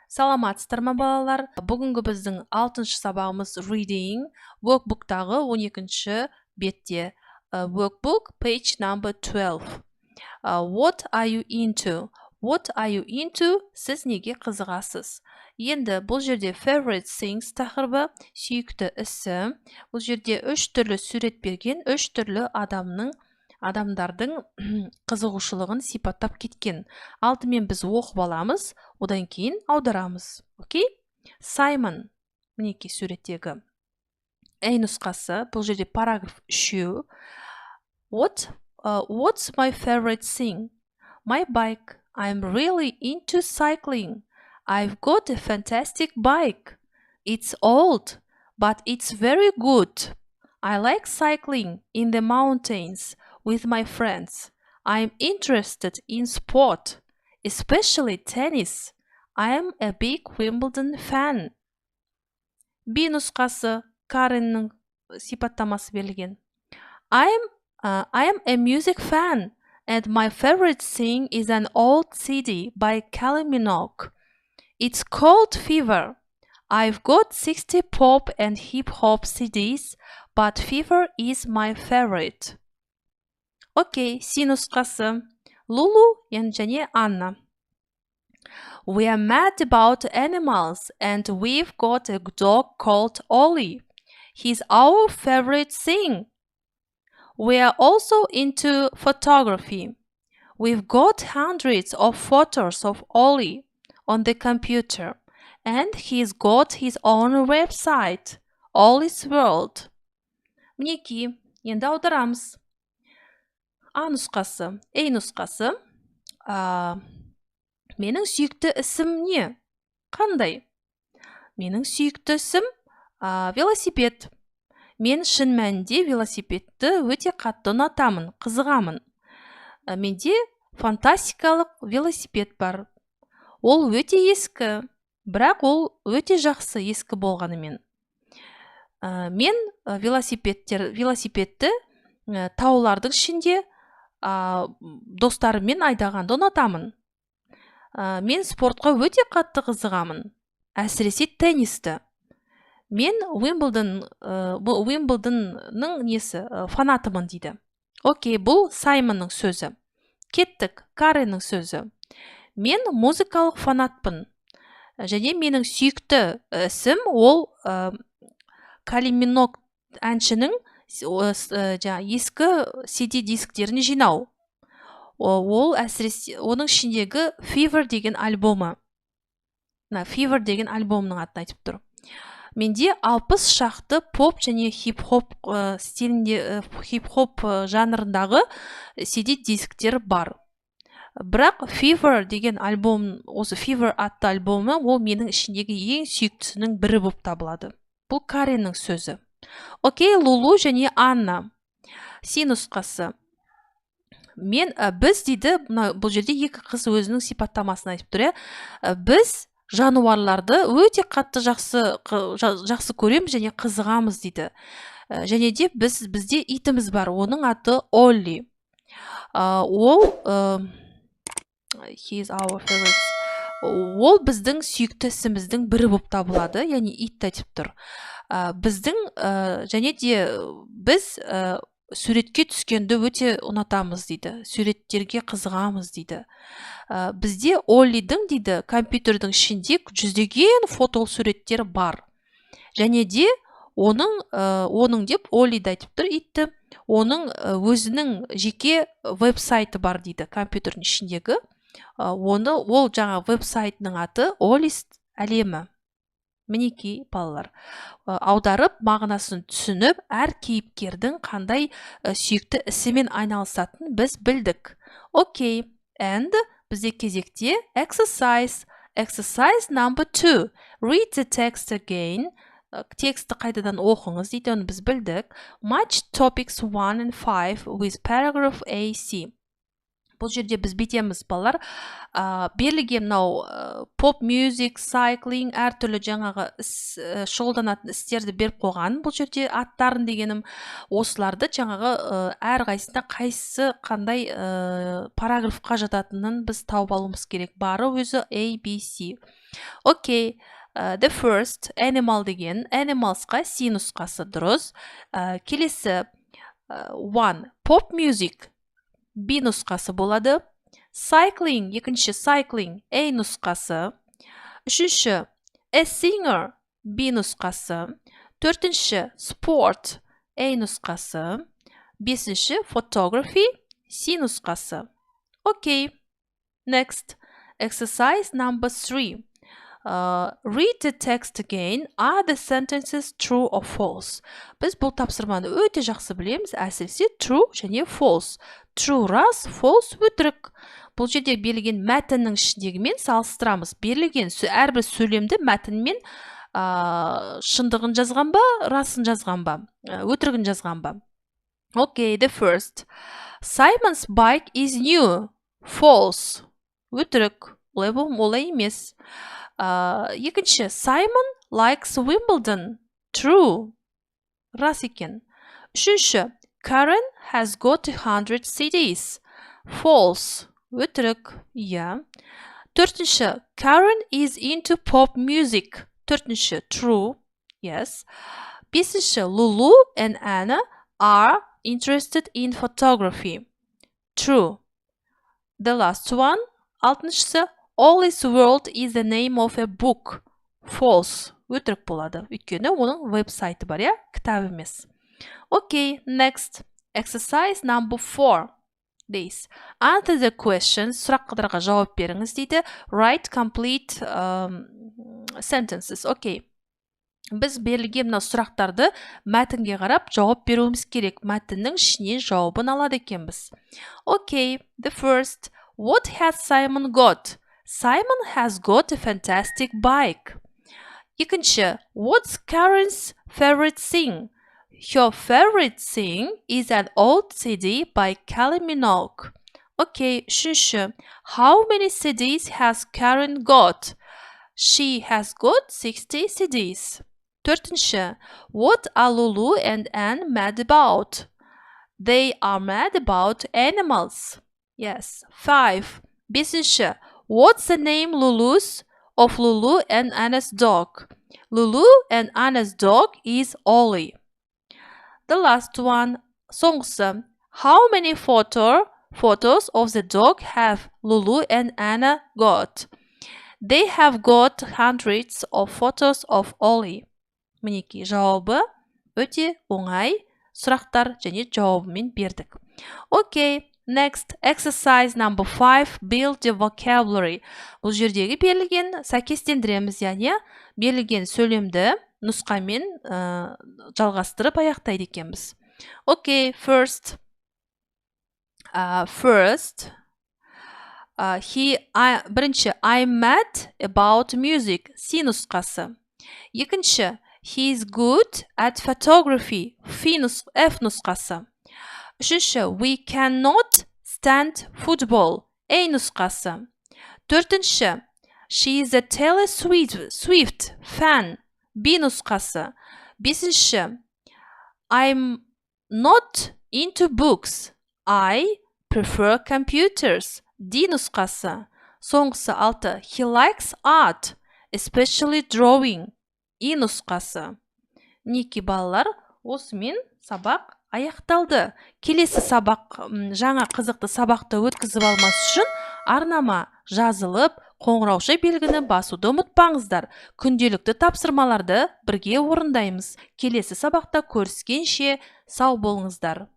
Саламатсыздар ма балалар? Бүгінгі біздің 6-шы сабағымыз reading, workbook'тағы 12-ші бетте. Workbook, page number 12. What are you into? What are you into? Сіз неге қызығасыз? Енді бұл жерде favorite things тақырыбы, сүйікті ісі. Бұл жерде 3 түрлі сурет берген, 3 түрлі адамдардың қызығушылығын сипаттап кеткен. Алдымен біз оқып аламыз, одан кейін аударамыз. Окей? Саймон, мінеки суреттегі нұсқасы, бұл жерде параграф 3. What's my favorite thing? My bike. I'm really into cycling. I've got a fantastic bike. It's old, but it's very good. I like cycling in the mountains with my friends. I'm interested in sport, especially tennis. I'm a big Wimbledon fan. B нұсқасы, Кареннің сипаттамасы берілген. I am a music fan, and my favorite thing is an old CD by Kylie Minogue. It's called Fever. I've got 60 pop and hip-hop CDs, but Fever is my favorite. Окей, C нұсқасы, Лулу және Анна. We are mad about animals, and we've got a dog called Ollie. He's our favorite thing. We are also into photography. We've got hundreds of photos of Ollie on the computer, and he's got his own website, Ollie's World. Мінеки, енді аударамыз. А нұсқасы, нұсқасы. Менің сүйікті ісім не? Қандай? Менің сүйікті ісім велосипед. Мен шын мәнінде велосипедті өте қатты ұнатамын, қызығамын. Менде фантастикалық велосипед бар. Ол өте ескі, бірақ ол өте жақсы ескі болғанымен. Мен велосипедті таулардың ішінде достарыммен айдағанды ұнатамын. Мен спортқа өте қатты қызығамын, әсіресе теннисті. Мен Уимблдонның фанатымын дейді. Окей, бұл Саймонның сөзі. Кеттік, Кареннің сөзі. Мен музыкалық фанатпын. Және менің сүйікті ісім ол Kylie Minogue әншінің ескі CD дисктерін жинау. Ол әсіресе оның ішіндегі Fever деген альбомы. Fever деген альбомның атын айтып тұр. Менде 60 шақты поп және хип-хоп стилінде, хип-хоп жанрындағы CD дисктер бар. Бірақ Fever деген альбом, осы Fever атты альбомы, ол менің ішіндегі ең сүйіктісінің бірі болып табылады. Бұл Кареннің сөзі. Окей, Лулу және Анна. C нұсқасы. Біз дейді, бұл жерде екі қыз өзінің сипаттамасын айтып тұр. Біз жануарларды өте қатты жақсы көрем және қызығамыз дейді. Және де бізде итіміз бар, оның аты Олли. Ол біздің сүйікті ісіміздің бірі болып табылады, яғни ит айтып тұр. Және де біз суретке түскенді өте ұнатамыз дейді. Суреттерге қызығамыз дейді. Бізде Оллидің дейді, компьютердің ішінде жүздеген фото суреттер бар. Және де оның деп Оллиді айтып тұр итті, оның өзінің жеке веб-сайты бар дейді, компьютердің ішіндегі. Ол жаңа веб-сайтының аты Оллис әлемі. Мінеки, балалар. Аударып, мағынасын түсініп, әр кейіпкердің қандай сүйікті ісімен айналысатынын біз білдік. Окей, and бізде кезекте exercise. Exercise number 2. Read the text again. Тексті қайтадан оқыңыз дейді, оны біз білдік. Match topics 1 and 5 with paragraph A, C. Бұл жерде біз бетеміз, балалар. Берілген pop music, cycling, әртүрлі жаңағы шұғылданатын істерді беріп қойған. Бұл жерде аттарын дегенім осыларды жаңағы әрқайсысында қайсысы қандай параграфқа жататынын біз тауып алуымыз керек. Бары өзі A, B, C. Окей. The first, animal деген, animalsқа C нұсқасы дұрыс. Келесі, one, pop music, B нұсқасы болады. Cycling, екінші cycling, A нұсқасы. Үшінші, a singer, B нұсқасы. Төртінші, sport, A нұсқасы. Бесінші, photography, C нұсқасы. Окей. Next, exercise number 3. Read the text again. Are the sentences true or false? Біз бұл тапсырманы өте жақсы білеміз. Әсіресе true және false. True рас, false өтірік. Бұл жерде берілген мәтіннің ішіндегімен салыстырамыз. Берілген әрбір сөйлемді мәтінмен шындығын жазған ба, расын жазған ба, өтірігін жазған ба. Okay, the first. Simon's bike is new. False. Өтірік. Олай емес. Екінші, Simon likes Wimbledon. True. Рас екен. Үшінші, Karen has got 100 CDs. False. Өтірік. Иә. Төртінші, Karen is into pop music. Төртінші, true. Yes. Бесінші, Lulu and Anna are interested in photography. True. The last one. Алтыншысы, Ollie's World is the name of a book. False. Өтірік болады. Өйткені оның веб-сайты бар, кітап емес. Okay, next. Exercise number 4. This. Answer the questions. Сұрақтарға жауап беріңіз дейді. Write complete sentences. Okay. Біз берілген мына сұрақтарды мәтінге қарап жауап беруіміз керек. Мәтіннің ішіне жауабын алады екенбіз. Okay, the first. What has Simon got? Simon has got a fantastic bike. Екінші, what's Karen's favorite thing? Her favorite thing is an old CD by Kylie Minogue. Okay, үшінші, how many CDs has Karen got? She has got 60 CDs. Төртінші, what are Lulu and Anne mad about? They are mad about animals. Yes. 5. Бесінші, what's the name of Lulu and Anna's dog? Lulu and Anna's dog is Ollie. The last one, соңғысы, how many photos of the dog have Lulu and Anna got? They have got hundreds of photos of Ollie. Мінекей, жауабы өте оңай сұрақтар және жауабымен бердік. Okay. Next, exercise number 5, build the vocabulary. Бұл жердегі берілген сәйкестендіреміз, яғни берілген сөйлемді нұсқамен жалғастырып аяқтайды екенбіз. Okay, first, бірінші, I'm mad about music, C нұсқасы. Екінші, he is good at photography, F нұсқасы. Үшінші, we cannot stand football, A нұсқасы. Төртінші, she is a Taylor Swift fan, B нұсқасы. Бесінші, I'm not into books, I prefer computers, D нұсқасы. Соңғысы 6, he likes art, especially drawing, E нұсқасы. Мінекей балалар, осымен сабақ аяқталды. Келесі сабақ, жаңа қызықты сабақты өткізіп алмас үшін арнама жазылып, қоңырауша белгіні басуды ұмытпаңыздар. Күнделікті тапсырмаларды бірге орындаймыз. Келесі сабақта көріскенше сау болыңыздар.